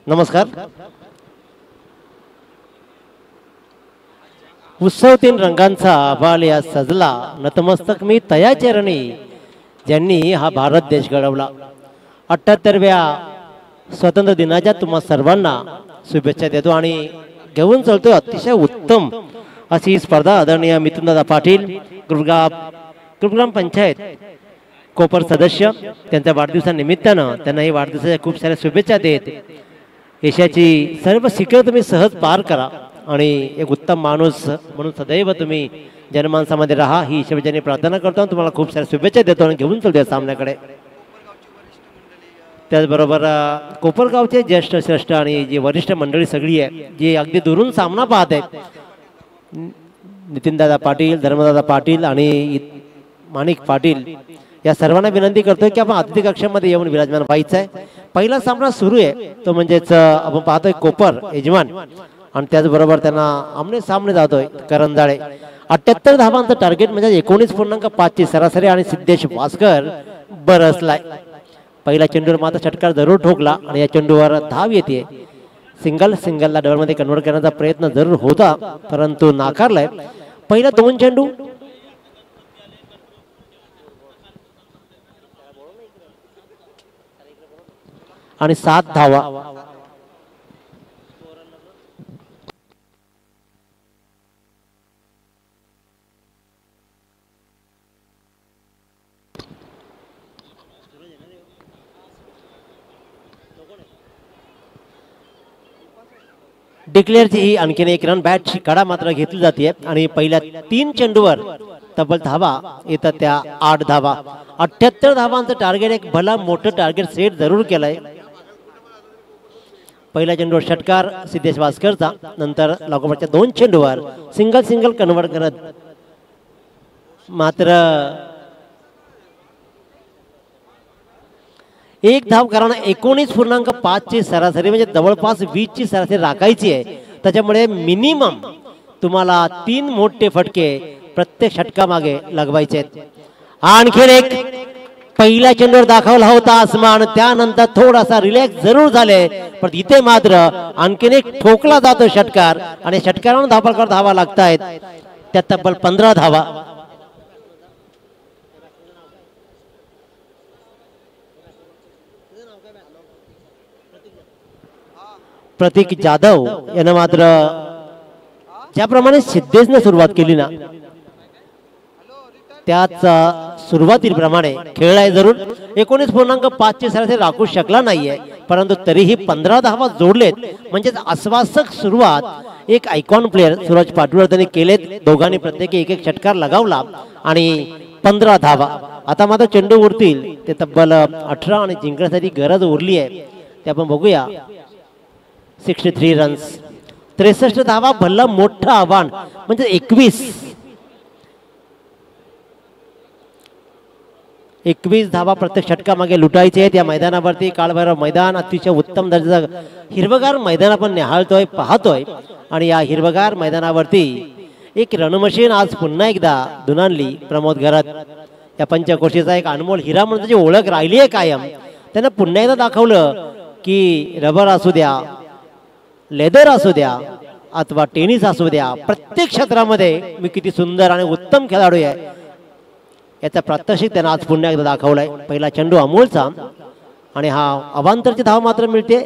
नमस्कार. उत्सव तीन रंगांचा आभाळ या सजला, नतमस्तक मी तया चरणी, ज्यांनी हा भारत देश घडवला. 78व्या स्वातंत्र्य दिनाच्या तुम्हा सर्वांना शुभेच्छा देतो आणि घेऊन चलतो अतिशय उत्तम अशी स्पर्धा. आदरणीय मिथुनदादा पाटील, गुरुग्राम पंचायत कोपर सदस्य, त्यांच्या वाढदिवसानिमित्तानं त्यांनाही वाढदिवसाच्या खूप साऱ्या शुभेच्छा देत यशाची सर्व शिखर तुम्ही सहज पार करा आणि एक उत्तम माणूस म्हणून सदैव तुम्ही जनमानसामध्ये राहा ही ईश्वराने प्रार्थना करतो. तुम्हाला खूप साऱ्या शुभेच्छा देतो आणि घेऊन चलतो सामन्याकडे. त्याचबरोबर कोपरगावचे ज्येष्ठ श्रेष्ठ आणि जी वरिष्ठ मंडळी सगळी आहे जी अगदी दुरून सामना पाहत आहे, नितीनदादा पाटील, धर्मदादा पाटील आणि माणिक पाटील, या सर्वांना विनंती करतोय की आपण अतिथी कक्षामध्ये येऊन विराजमान व्हायचं आहे. पहिला सामना सुरू आहे तो म्हणजेच आपण पाहतोय कोपर यजमान आणि त्याचबरोबर त्यांना आमने सामने जातोय करंजाळे. 78 धावांचं टार्गेट म्हणजे 19.5 ची सरासरी आणि सिद्धेश भास्कर बरसलाय. पहिला चेंडूवर मात्र षटकार जरूर ठोकला आणि या चेंडूवर धाव येते. सिंगलला डबल मध्ये कन्वर्ट करण्याचा प्रयत्न जरूर होता परंतु नाकारलाय. पहिला 2 चेंडू आणि 7 धावा. डिक्लेअरची ही आणखीन एक रन बॅटची कडा मात्र घेतली जाते आणि पहिल्या 3 चेंडूवर तब्बल धावा येतात त्या 8 धावा. 78 धावांचं टार्गेट, एक भला मोठं टार्गेट सेट जरूर केलंय. पहिल्या चेंडूवर षटकार सिद्धेश भास्करचा, नंतर लागोपाठच्या 2 चेंडूवर सिंगल कन्वर्ट करत मात्र 1 धाव कारण 19.5 ची सरासरी म्हणजे जवळपास 20 ची सरासरी राखायची आहे. त्याच्यामुळे मिनिमम तुम्हाला 3 मोठे फटके प्रत्येक षटकामागे लगवायचे आहेत. आणखीन एक पहिल्या चेंडूवर दाखवला होता आसमान, त्यानंतर थोडासा रिलॅक्स जरूर झाले पण इथे मात्र आणखीन एक ठोकला जातो षटकार आणि षटकारावर धावा धावा लागतायत त्या तब्बल 15 धावा. प्रतीक जाधव यानं मात्र ज्याप्रमाणे सिद्धेशने सुरुवात केली ना त्याच सुरुवातीप्रमाणे खेळलाय जरूर. 19.5 ची सरासरी राखू शकला नाहीये परंतु तरीही 15 धावा जोडलेत म्हणजे आश्वासक सुरुवात. एक आयकॉन प्लेअर सूरज पाटोळे त्यांनी केलेत. दोघांनी प्रत्येकी एक षटकार लगावला आणि 15 धावा. आता मात्र चेंडू उरतील ते तब्बल 18 आणि जिंकण्यासाठी गरज उरली आहे ते आपण बघूया. 63 रन्स, 63 धावा, भल्ला मोठं आव्हान म्हणजे 21 धावा प्रत्येक षटकामागे लुटायचे आहेत. या मैदानावरती काळभैरव मैदान अतिशय उत्तम दर्जाचं हिरवगार मैदान आपण निहाळतोय पाहतोय आणि या हिरवगार मैदानावरती एक रणमशीन आज पुन्हा एकदा दुनानली प्रमोद घरात. या पंचकोशीचा एक अनमोल हिरा म्हणून त्याची ओळख राहिली आहे कायम. त्यांना पुन्हा एकदा दाखवलं की रबर असू द्या, लेदर असू द्या अथवा टेनिस असू द्या, प्रत्येक क्षेत्रामध्ये मी किती सुंदर आणि उत्तम खेळाडू आहे याचा प्रात्यक्षिक त्यांना आज पुन्हा एकदा दाखवलाय. पहिला चेंडू अमोलचा आणि हा अवांतरची धाव मात्र मिळते.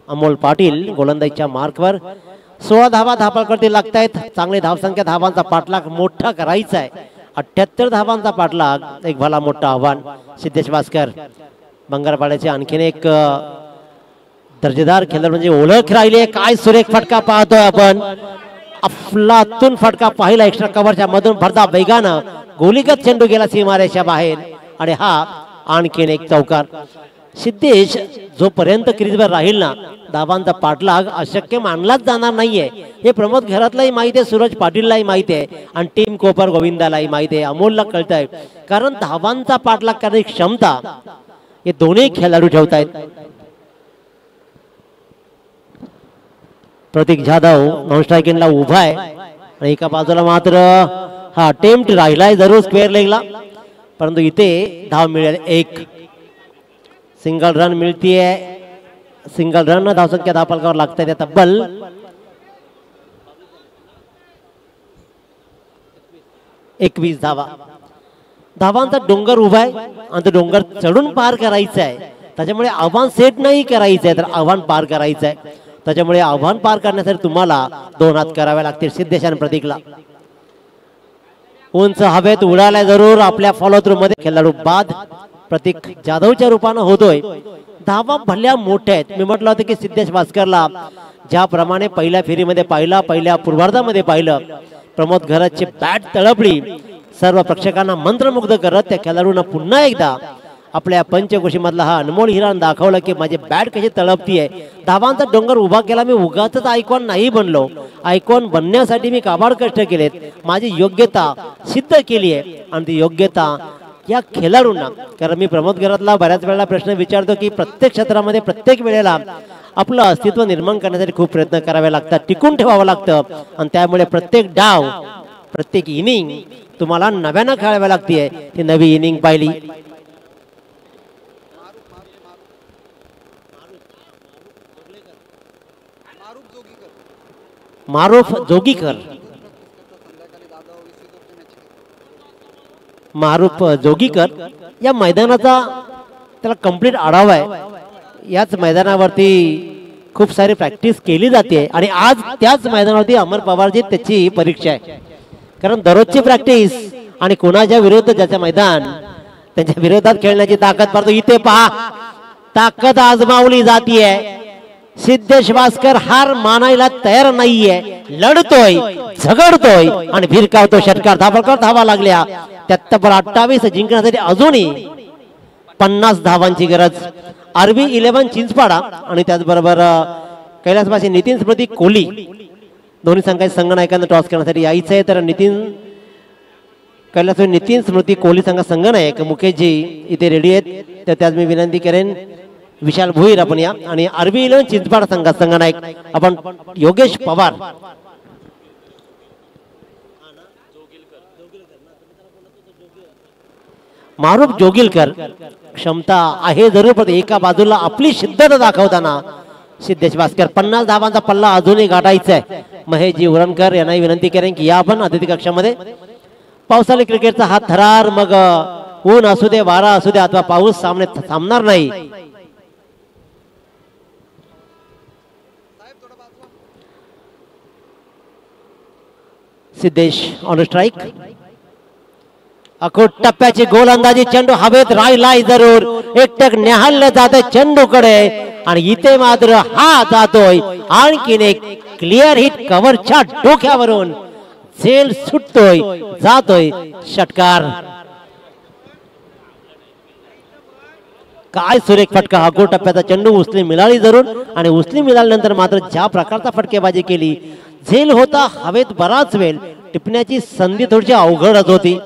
अमोल पाटील गोलंदाजीच्या मार्कवर 16 धावा धापळकडे लागतायत. चांगली धावसंख्या, धावांचा पाठलाग मोठा करायचा आहे. 78 धावांचा पाठलाग, एक भला मोठा आव्हान. सिद्धेश भास्कर बंगारपाड्याचे आणखीन एक दर्जेदार खेळाडू म्हणजे ओळख राहिली. काय सुरेख फटका पाहतोय आपण, अफलातून फटका पाहिला एक्स्ट्रा कव्हरच्या मधून. भरदा वेगानं गोलीगत चेंडू गेला सीमारेषा बाहेर आणि हा आणखीन एक चौकार. सिद्धेश जोपर्यंत क्रीजवर राहील ना धावांचा पाठलाग अशक्य मानलाच जाणार नाहीये. हे प्रमोद घरातलाही माहिती आहे, सूरज पाटीललाही माहिती आहे आणि टीम कोपर गोविंदालाही माहिती आहे, अमोलला कळतंय. कारण धावांचा पाठलाग करण्याची क्षमता हे दोन्ही खेळाडू ठेवतायत. प्रतीक जाधव नॉन स्ट्रायकिंगला उभा आहे आणि एका बाजूला मात्र हा अटेम्प्ट राहिलाय जरूर स्क्वेअर लेगला परंतु इथे धाव मिळेल एक. सिंगल रन मिळतीये, सिंगल रन धावसंख्या धावफलकावर लागत आहे तब्बल 21 धावा. धावांचा डोंगर उभा आहे आणि तो डोंगर चढून पार करायचा आहे. त्याच्यामुळे आव्हान सेट नाही करायचं आहे तर आव्हान पार करायचं आहे. त्याच्यामुळे आव्हान पार करण्यासाठी तुम्हाला 2 हात करावे लागतील. सिद्धेश आणि प्रतीकला उंच हवेत उडालाय जरूर आपल्या फॉलो थ्रू मध्ये खेळाडू बाद. प्रतीक जाधवच्या रूपानं होतोय. धावा भल्या मोठ्या आहेत. मी म्हटलं होतं की सिद्धेश भास्करला ज्याप्रमाणे पहिल्या फेरीमध्ये पाहिलं, पहिल्या पूर्वार्धामध्ये पाहिलं, प्रमोद घरतची बॅट तळपली, सर्व प्रेक्षकांना मंत्रमुग्ध करत त्या खेळाडूंना पुन्हा एकदा आपल्या पंचकोशीमधला हा अनमोल हिरा दाखवलं की माझी बॅट कशी तळपतीये. धावांचा डोंगर उभा केला. मी उगाच आयकॉन नाही बनलो, आयकॉन बनण्यासाठी मी काबाड कष्ट केलेत. माझी योग्यता सिद्ध केली आहे आणि ती योग्यता या खेळाडूंना, कारण मी प्रमोद घरातला बऱ्याच वेळेला प्रश्न विचारतो की प्रत्येक क्षेत्रामध्ये प्रत्येक वेळेला आपलं अस्तित्व निर्माण करण्यासाठी खूप प्रयत्न करावे लागतात, टिकून ठेवावं लागतं आणि त्यामुळे प्रत्येक डाव, प्रत्येक इनिंग तुम्हाला नव्यानं खेळावी लागते. ती नवी इनिंग पाहिली. मारूफ जोगीकर, मारूफ जोगीकर या मैदानाचा त्याला कंप्लीट आढावा आहे. याच मैदानावरती खूप सारी प्रॅक्टिस केली जाते आणि आज त्याच मैदानावरती अमर पवारजी त्याची परीक्षा आहे. कारण दररोजची प्रॅक्टिस आणि कोणाच्या विरुद्ध ज्याचं मैदान त्यांच्या विरोधात खेळण्याची ताकद पाहतो. इथे पहा ताकद आजमावली जातीये. सिद्धेश भास्कर हार मानायला तयार नाहीये, लढतोय, झगडतोय आणि भिरकावतो षटकार. धावफलकावर धावा लागल्या. 73-28 जिंकण्यासाठी अजूनही 50 धावांची गरज. RV11 चिंचपाडा आणि त्याचबरोबर कैलासवासी नितीन स्मृती कोहली दोन्ही संघाच्या संघनायकांना टॉस करण्यासाठी यायचं आहे. तर कैलासवासी नितीन स्मृती कोहली संघ संघनायक मुकेशजी इथे रेडी आहेत. तर त्यात मी विनंती करेन विशाल भोईर आपण या आणि RV11 चिंचपाडा संघ संघनायक आपण योगेश पवार. मारूफ जोगीलकर क्षमता आहे जरूर, पण एका बाजूला आपली शिद्दत दाखवताना सिद्धेश भास्कर 50 धावांचा पल्ला अजूनही गाठायचा आहे. महेशजी उरणकर यांनाही विनंती करेन की या आपण अतिथी कक्षामध्ये. पावसाळी क्रिकेटचा हा थरार, मग ऊन असू दे, वारा असू दे अथवा पाऊस, सामने थांबणार नाही. Siddhesh on strike. अकोट टप्प्याची गोलंदाजी, चेंडू हवेत राहिलाय जरूर, एकटक न्याहाळलं जाते चेंडूकडे आणि इथे मात्र हा जातोय आणखीन एक क्लिअर हिट कव्हरच्या डोक्यावरून. झेल सुटतोय, जातोय षटकार. काय सुरेख फटका. अकोट टप्प्याचा चेंडू उचली मिळाली जरूर आणि उचली मिळाल्यानंतर मात्र ज्या प्रकारचा फटकेबाजी केली, झेल होता हवेत बराच वेळ, टिपण्याची संधी थोडीशी अवघडच होती.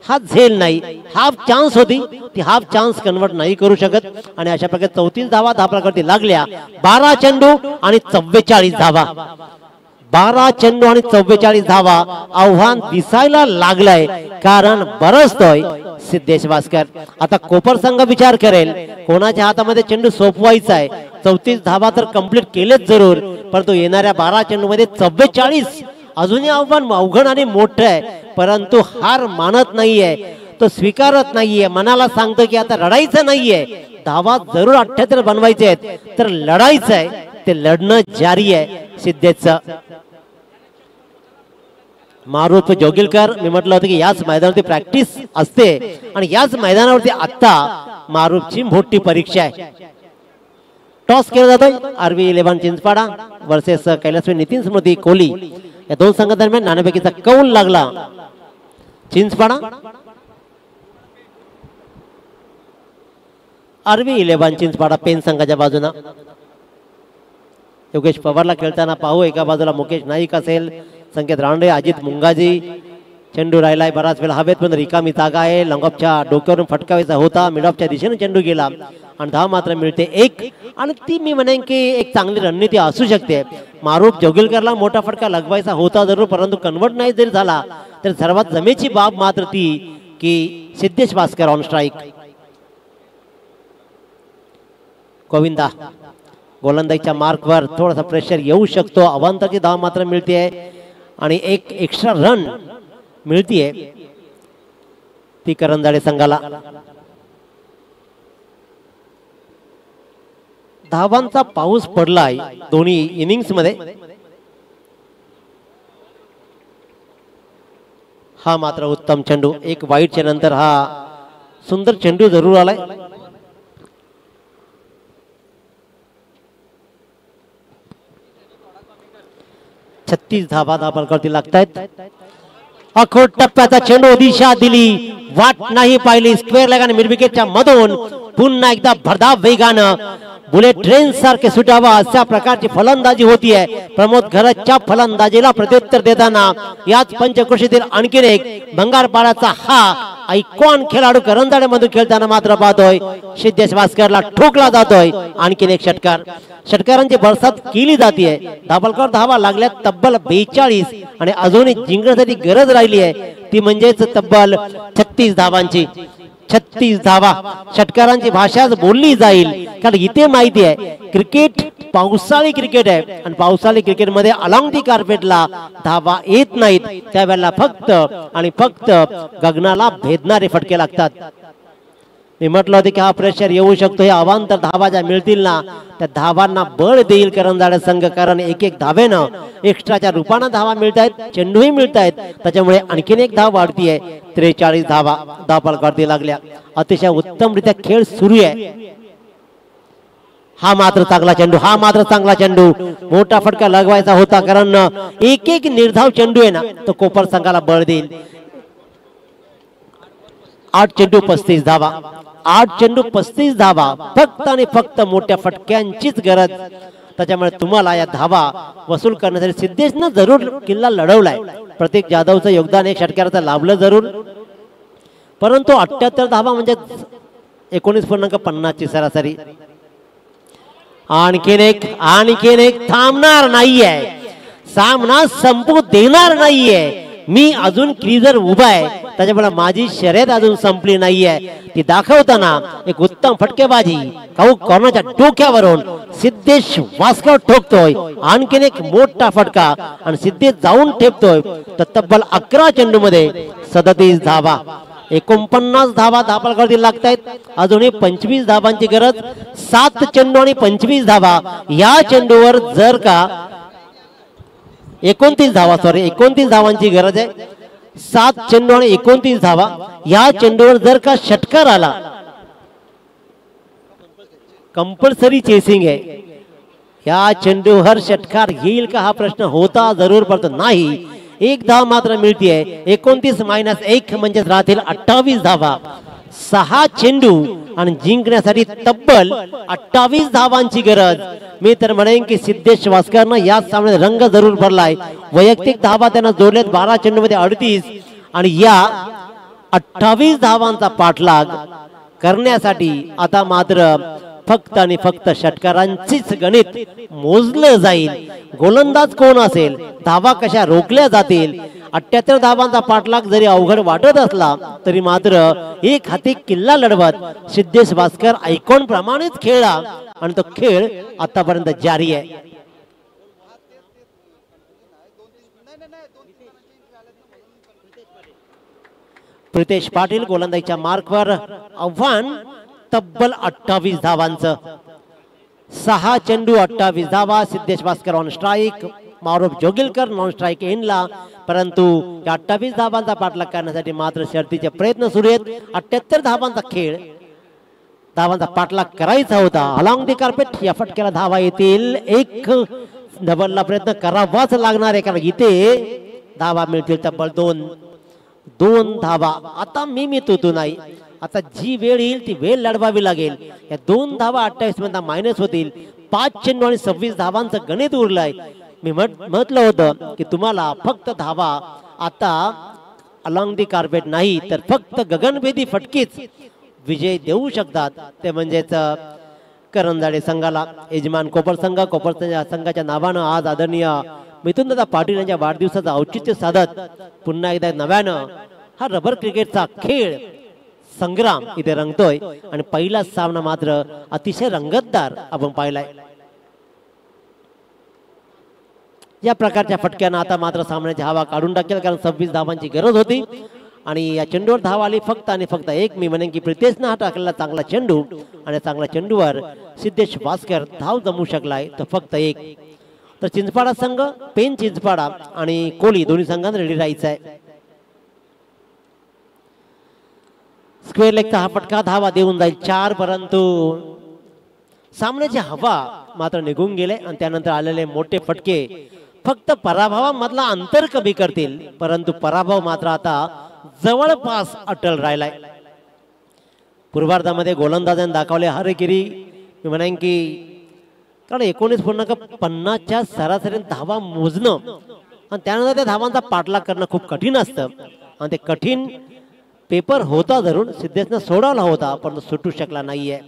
हा झेल नाही, हाफ चान्स होती, ती हाफ चान्स कन्वर्ट नाही करू शकत आणि अशा प्रकारे 34 धावा धावफलकावरती लागल्या. 12 चेंडू आणि 44 धावा. 12 चेंडू आणि 44 धावा. आव्हान दिसायला लागलंय कारण बरसतोय सिद्धेश भास्कर. आता कोपर संघ विचार करेल कोणाच्या हातामध्ये चेंडू सोपवायचा आहे. 34 धावा तर कंप्लीट केलेच जरूर, परंतु येणाऱ्या 12 चेंडू मध्ये 44 अजूनही आव्हान अवघड आणि मोठं आहे. परंतु हार मानत नाहीये, तो स्वीकारत नाहीये. मनाला सांगतो की आता लढायचं नाहीये, धावा जरूर 78 बनवायचे आहेत, तर लढायचं आहे, ते लढणं जारी आहे सिद्धेशचं. मारूफ जोगीलकर, मी म्हटलं होतं की याच मैदानावरती प्रॅक्टिस असते आणि याच मैदानावरती आता मारूफची मोठी परीक्षा आहे. टॉस केला जातोय. RV11 चिंचपाडा वर्सेस कैलासवासी नितीन स्मृती कोहली या दोन संघादरम्यान नाणेफेकीचा कौल लागला. चिंचपाडा RV11 चिंचपाडा पेन संघाच्या बाजूना. योगेश पवारला खेळताना पाहू. एका बाजूला मुकेश नाईक असेल, संकेत रांडे, अजित मुंगाजी. चेंडू राहिलाय बराच वेळ हवेत, पण रिकामी जागा आहे. लॉंगऑफच्या डोक्यावरून फटकावायचा होता, मिडऑफच्या दिशेने चेंडू गेला आणि धाव मात्र मिळते 1. आणि ती मी म्हणेन की एक चांगली रणनीती असू शकते. मारूफ जोगीलकरला मोठा फटका लगवायचा होता जरूर, परंतु कन्वर्ट नाही जरी झाला तर सर्वात जमेची बाब मात्र ती की सिद्धेश भास्कर ऑन स्ट्राइक. गोविंदा गोलंदाजीच्या मार्कवर थोडासा प्रेशर येऊ शकतो. अवांतरची धाव मात्र मिळते आणि एक एक्स्ट्रा रन मिळतीये ती करंजाडे संघाला. धावांचा पाऊस पडलाय दोन्ही इनिंग्स मध्ये. हा मात्र उत्तम चेंडू. एक वाईटच्या नंतर हा सुंदर चेंडू जरूर आलाय. छत्तीस धावा धावफलकावरती लागतायत. अखोट टप्प्याचा चेंडू दिशा दिली, वाट नाही पाहिली. स्क्वेअर लेग आणि मिड विकेटच्या मधून पुन्हा एकदा भरधाव वेगानं बुलेट ट्रेन सारखे सुटावा अशा प्रकारची फलंदाजी होतीये. प्रमोद घरतच्या फलंदाजीला प्रत्युत्तर देताना याच पंचक्रोशीतील आणखीन एक भंगारपाड्याचा हा आयकॉन खेळाडू करंजाडे मधून खेळताना मात्र पाहतोय सिद्धेश वास्करला ठोकला जातोय. आणखीन एक षटकार. षटकारांची बरसात केली जाते. धावफलकावर धावा लागल्या तब्बल 42 आणि अजूनही जिंकण्यासाठी गरज राहिली आहे ती म्हणजेच तब्बल 36 धावांची. 36 धावा षटकारांची भाषाच बोलली जाईल. कारण इथे माहिती आहे क्रिकेट पावसाळी क्रिकेट आहे आणि पावसाळी क्रिकेट मध्ये अलॉंग दी कार्पेटला धावा येत नाहीत. त्यावेळेला फक्त आणि फक्त गगनाला भेदणारे फटके लागतात. मी म्हटलं होतं की हा प्रेशर येऊ शकतो. हे अवांतर धावा ज्या मिळतील ना त्या धावांना बळ देईल करंजाडे संघ. कारण एक एक धावेनं एक्स्ट्राच्या रूपानं धावा मिळत आहेत, चेंडूही मिळत आहेत. त्याच्यामुळे आणखीन एक धाव वाढतीये. 43 धावा धावफलकावरती लागल्या. अतिशय उत्तमरित्या खेळ सुरू आहे. हा मात्र चांगला चेंडू, हा मात्र चांगला चेंडू. मोठा फटका लगवायचा होता कारण एक एक निर्धाव चेंडू आहे ना तो कोपर संघाला बळ देईल. 8 चेंडू 35 धावा. 8 चेंडू 35 धावा. फक्त आणि फक्त मोठ्या फटक्यांचीच गरज. त्याच्यामुळे तुम्हाला या धावा वसूल करण्यासाठी सिद्धेशनं जरूर किल्ला लढवलाय. प्रतीक जाधवचं योगदान एक षटकाराचं लाभलं जरूर, परंतु 78 धावा म्हणजे 19.50 ची सरासरी. आणखीन एक थांबणार नाहीये. सामना संपू देणार नाहीये. मी अजून क्रीजर उभा आहे, त्याच्यामुळे माझी शर्यत अजून संपली नाहीये. ती दाखवताना एक उत्तम फटकेबाजी कॉर्नरच्या डोक्यावरून सिद्धेश वास्कर ठोकतोय. आणखीन एक मोठा फटका आणि सिद्धेश जाऊन ठेपतोय. तर तब्बल 11 चेंडू मध्ये 37 धावा. 49 धावा धावफलकावरती लागतायत. अजूनही 25 धावांची गरज. 7 चेंडू आणि 25 धावा. या चेंडूवर जर का 29 धावांची गरज आहे. 7 चेंडू आणि 29 धावा. या चेंडूवर जर का षटकार आला, कंपल्सरी चेसिंग आहे. या चेंडूवर षटकार येईल का हा प्रश्न होता जरूर, परंतु नाही. एक धाव मात्र मिळतीये. 29 - 1 म्हणजे राहतील 28 धावा. 6 चेंडू आणि जिंकण्यासाठी तब्बल 28 धावांची गरज. मी तर म्हणेन की सिद्धेश वास्करनं या सामन्यात रंग जरूर भरलाय. वैयक्तिक धावा त्यांना जोडलेत 12 चेंडू मध्ये 38 आणि या 28 धावांचा पाठलाग करण्यासाठी आता मात्र फक्त आणि फक्त षटकारांचीच गणित मोजलं जाईल. गोलंदाज कोण असेल, धावा कशा रोखल्या जातील. 78 धावांचा पाठलाग जरी अवघड वाटत असला तरी मात्र एक हाती किल्ला लढवत सिद्धेश वास्कर आयकॉन प्रमाणेच खेळला आणि तो खेळ आतापर्यंत जारी आहे. प्रितेश पाटील गोलंदाजीच्या मार्कवर आव्हान तब्बल 28 धावांचं. 6 चेंडू 28 धावा. Siddhesh Vaskar on strike, Maruf Jogilkar non strike एंडला. परंतु 28 धावांचा पाठलाग करण्यासाठी मात्र शर्तीचे प्रयत्न सुरू आहेत. 78 धावांचा खेळ, धावांचा पाठलाग करायचा होता. अलॉंग दी कार्पेट या फटक्याला धावा येतील. एक डबलला प्रयत्न करावाच लागणार आहे कारण इथे धावा मिळतील तब्बल 2 धावा. आता मी तू नाही. आता जी वेळ येईल ती वेळ लढवावी लागेल. या 2 धावा 28 मध्ये मायनस होतील. 5 चेंडू आणि 26 धावांचं गणित उरलंय. मी म्हटलं होतं की तुम्हाला फक्त धावा आता अलॉंग दी कार्पेट नाही तर फक्त गगनभेदी फटकीच विजय देऊ शकतात. ते म्हणजेच करंजाडे संघाला. यजमान कोपर संघाच्या नावानं आज आदरणीय मिथुनदादा पाटील यांच्या वाढदिवसाचं औचित्य साधत पुन्हा एकदा नव्यानं हा रबर क्रिकेटचा खेळ संग्राम इथे रंगतोय आणि पहिला सामना मात्र अतिशय रंगतदार आपण पाहिलाय. या प्रकारच्या फटक्यानं आता मात्र सामन्याची हवा काढून टाकेल, कारण 26 धावांची गरज होती आणि या चेंडूवर धाव आली फक्त आणि फक्त एक. मी म्हणेन की प्रितेशनं हा टाकलेला चांगला चेंडू आणि चांगल्या चेंडूवर सिद्धेश वास्कर धाव जमू शकलाय तो फक्त एक. तर चिंचपाडा संघ, पेन चिंचपाडा आणि कोली दोन्ही संघांना रेडी राहायचं आहे. स्क्वेअर लेगचा हा फटका धावा देऊन जाईल 4, परंतु सामन्याची हवा मात्र निघून गेले आणि त्यानंतर आलेले मोठे फटके फक्त पराभवामधला अंतर कमी करतील, परंतु पराभव मात्र आता जवळपास अटल राहिलाय. पूर्वार्धामध्ये गोलंदाजांनी दाखवले हरगिरी. मी म्हणेन की कारण 19.50च्या सरासरी धावा मोजणं आणि त्यानंतर त्या धावांचा पाठलाग करणं खूप कठीण असतं आणि ते कठीण पेपर होता जरूर. सिद्धेशनं सोडवला होता पण सुटू शकला नाहीये.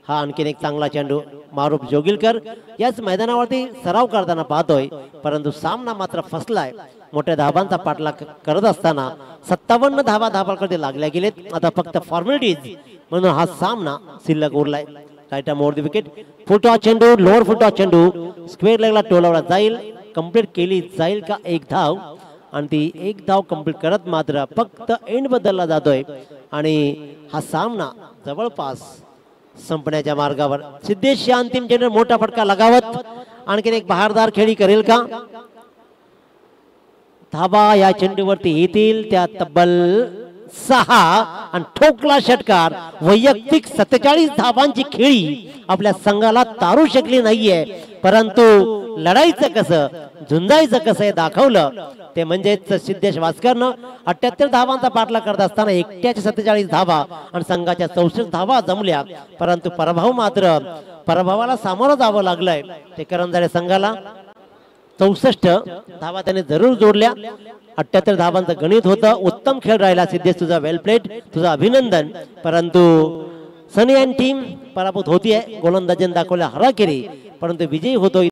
हा आणखीन एक चांगला चेंडू मारूफ जोगिलकर याच मैदानावरती सराव करताना पाहतोय, परंतु सामना मात्र फसलाय. मोठ्या धावांचा पाठलाग करत असताना 57 धावा धावांकडे लागल्या गेलेत. आता फक्त फॉर्मॅलिटीज म्हणून हा सामना शिल्लक उरलाय. Right more the wicket. फुटॉ चेंडू, लोअर फुटॉ चेंडू स्क्वेअर लेगला टोलावला जाईल. कंप्लीट केली जाईल का एक धाव, आणि ती एक धाव कंप्लीट करत मात्र फक्त एंड बदलला जातोय आणि हा सामना जवळपास संपण्याच्या मार्गावर. सिद्धेश या अंतिम चेंडूवर मोठा फटका लगावत आणखीन एक बहारदार खेळी करेल का? धावा या चेंडूवरती येतील त्या तब्बल 6 आणि ठोकला षटकार. वैयक्तिक 47 धावांची खेळी आपल्या संघाला तारू शकली नाहीये, परंतु लढाईचं कसं, झुंजायचं कसं हे दाखवलं ते म्हणजेच सिद्धेश वास्करनं 78 धावांचा पाठलाग करत असताना एकट्याच्या 47 धावा आणि संघाच्या 64 धावा जमल्या, परंतु पराभवाला सामोरं जावं लागलंय. ते करंजाळे संघाला 64 धावा त्याने जरूर जोडल्या. 78 धावांचं गणित होतं. उत्तम खेळ राहिला सिद्धेश, तुझा वेल प्लेड, तुझं अभिनंदन. परंतु सनी अँड टीम पराभूत होतीये. गोलंदाजांनी दाखवल्या हराकिरी, परंतु विजयी होतोय